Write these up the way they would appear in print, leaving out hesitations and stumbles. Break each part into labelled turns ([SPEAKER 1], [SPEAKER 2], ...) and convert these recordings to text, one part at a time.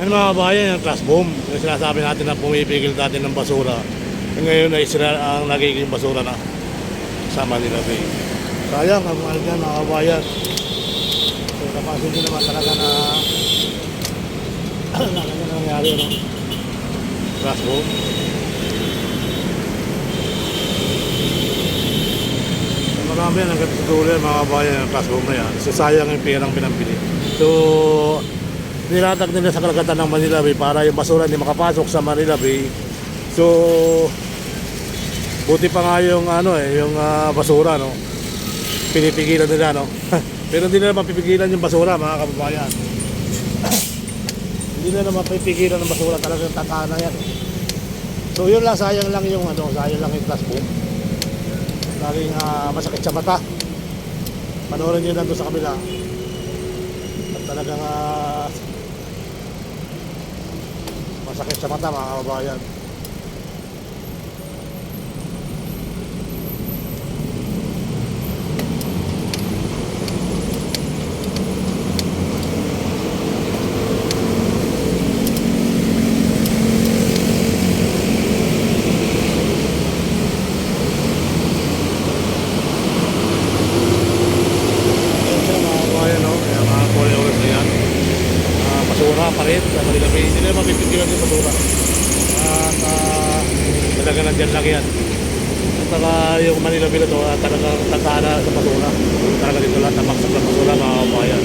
[SPEAKER 1] Yan mga kabayan, yung trash bomb. Yung sinasabi natin na pumipigil natin ng basura. Ngayon ay sila ang nagiging basura na sa Manila Bay. Sayang, ang mahal dyan mga kabayan. So napansin nyo naman talaga na ano nangyari, no? Trash bomb. Marami yan hanggang sa dulo yan mga kabayan, yung trash bomb na yan. So sayang yung perang pinambili. So nilatag nila sa kalagatan ng Manila Bay para yung basura hindi makapasok sa Manila Bay. So buti pa nga yung yung basura, no, pinipigilan nila, no. Pero hindi nila mapipigilan yung basura mga kababayan. Hindi nila mapipigilan ng basura, talagang tatana yan. So yun lang, sayang lang yung sayang lang yung trash bomb. Laging masakit sa mata. Panoorin nyo lang doon sa kabila. At talagang masakit sa mata mga kababayan. Basura pa rin sa Manila Bay. Hindi nila mapipigilan yung basura. At talaga nandyan lang yan. At yung Manila Bay na ito, talagang tatana sa basura. Talaga dito lahat na baksak ng basura mga kabayan.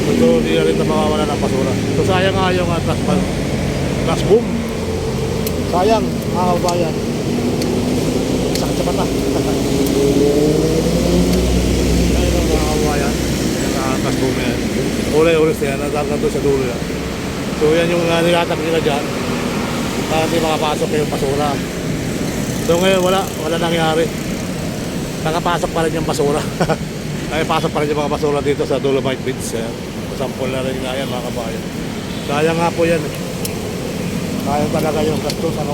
[SPEAKER 1] So hindi na rin na mawawala ng basura. So sayang nga yung trash boom. Sayang mga kabayan. Sakit sa mata. Ayun ang mga kabayan. Yung trash boom yan. Ulay-ulis na yan, natagnan doon sa dulo yan. So yan yung nilatag nila dyan para hindi makapasok yung basura. So ngayon wala nangyari. Nakapasok pa rin yung basura. Nakapasok pa rin yung mga basura dito sa Dolomite Beach. Sampol na rin nga yan mga kabayan. Sayang nga po yan. Sayang talaga yung gastos, ano.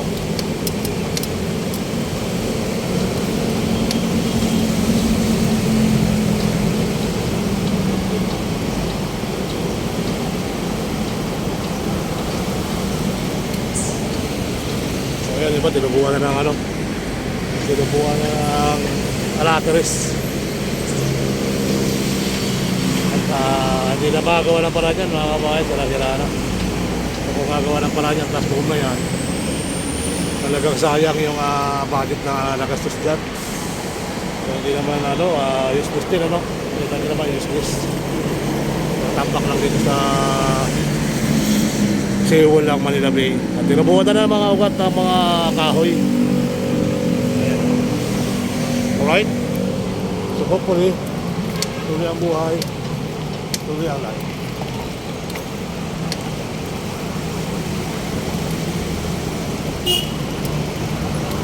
[SPEAKER 1] Ayan, iba, tinubuhan na ng tinubuhan na ng alateris. At hindi na magawa ng paraan yan mga kabayan, sila na. Kung magawa ng paraan yan, trash bomb na yan, talagang sayang yung budget na nagastos dyan. So, hindi naman useless din, hindi naman useless. Tampak lang dito sa Seawall lang Manila Bay. At tinubuhan na ng mga ugat ng mga kahoy. Ayan. Alright? So hopefully, tuloy ang buhay, tuloy ang life.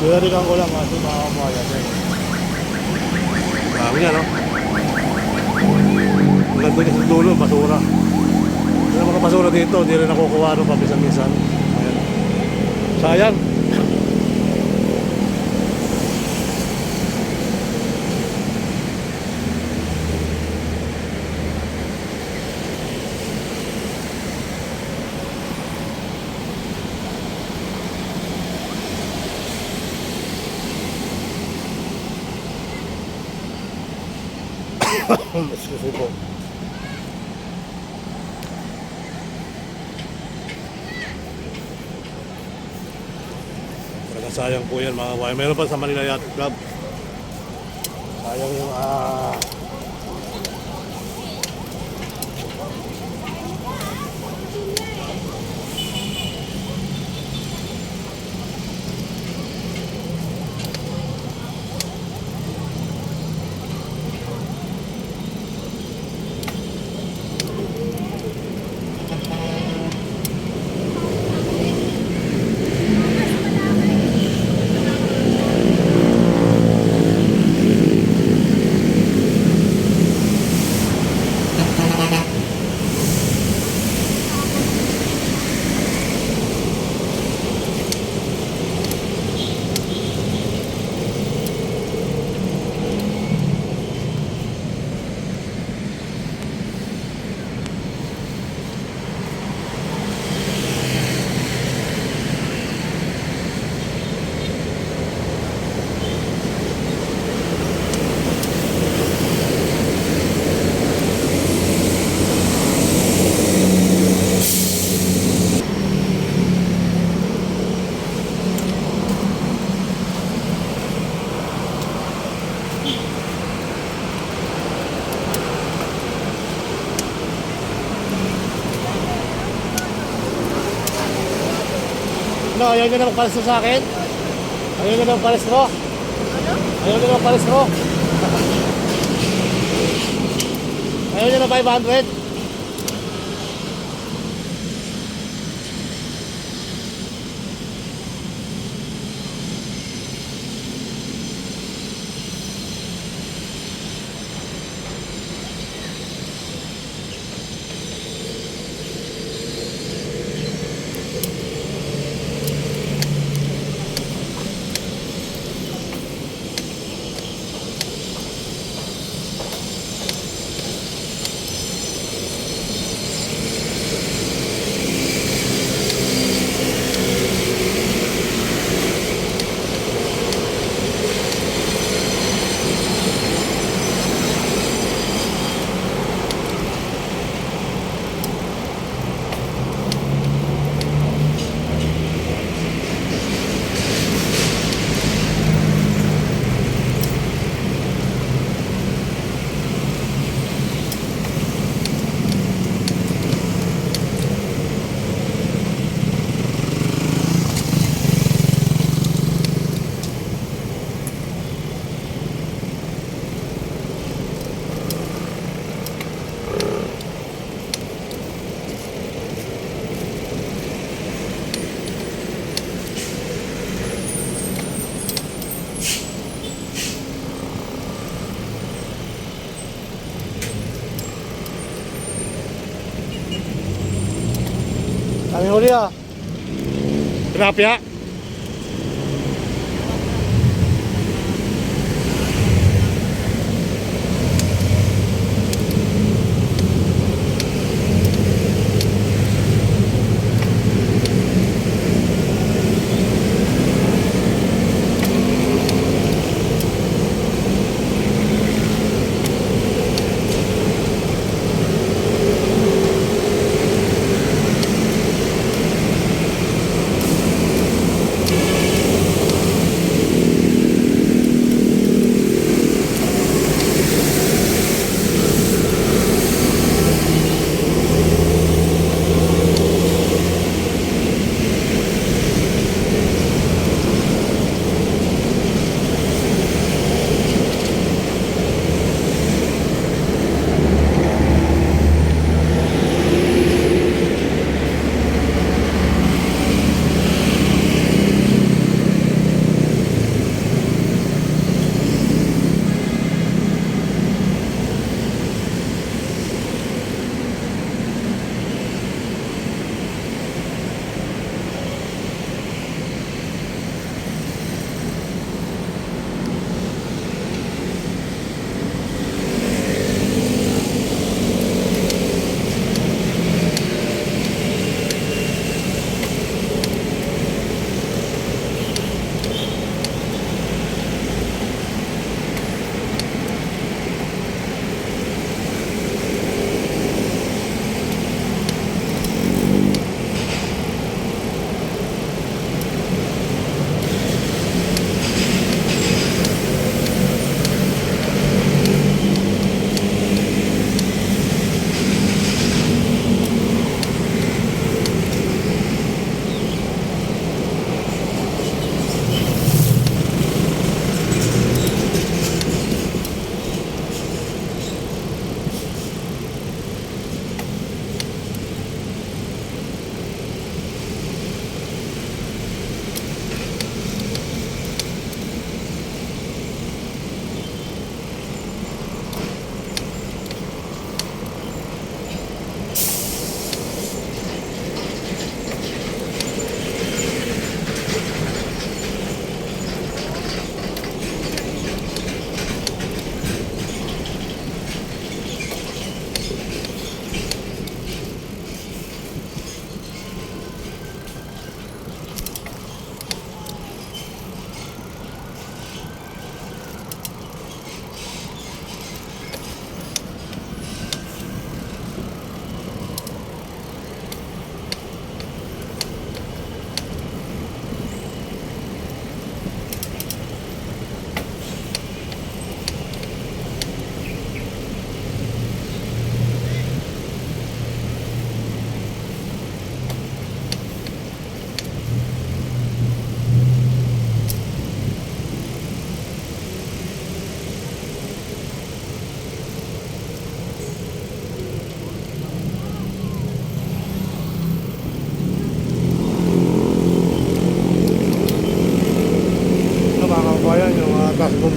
[SPEAKER 1] Dinarikan ko lang kasi mga kabayan. Marami nga, no? Maganda niya sa dulo, basura. Yung mga basura dito, hindi rin nakukuha rin paminsan-minsan. Ayan. Sayang. Excuse me po. Sayang po yan mga kabayan. Meron pa sa Manila Yacht Club. Sayang yung Ano, ayaw nyo na magpalesto sa akin? Ayaw nyo na magpalesto?
[SPEAKER 2] Ano?
[SPEAKER 1] Ayaw nyo na magpalesto? Ayaw nyo na 500? Kami huli ah. Tilapia.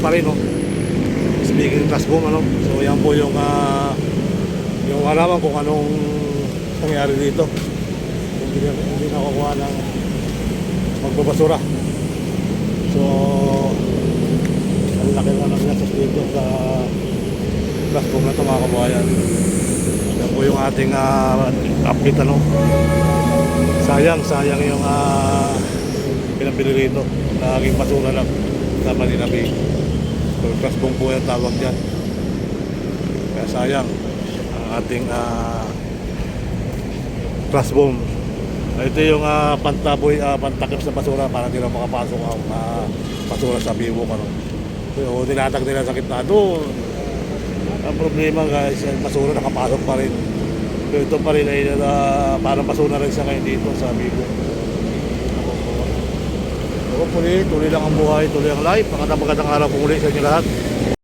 [SPEAKER 1] pa rin, no? Speaking class boom, ano? So yan po yung alaman kung anong nangyari dito. Hindi nakukuha ng magbabasura. So ang laki na naglasas dito sa class boom na ito, mga kabayan. Yan po yung ating update, ano? Sayang yung pinabili rito. Naging basura lang sa Manila Bay. So class boom po yung tawag dyan. Kaya sayang ang ating class boom. Ito yung pantakip sa basura para hindi na makapasok ang basura sa Bibok, ano. So tinatag nila sa gitna doon. Ang problema, guys, yung basura nakapasok pa rin. So ito pa rin ay parang basura rin siya ngayon dito sa Bibok. So tuloy lang ang buhay, tuloy ang life. Magandang araw po muli sa inyo lahat.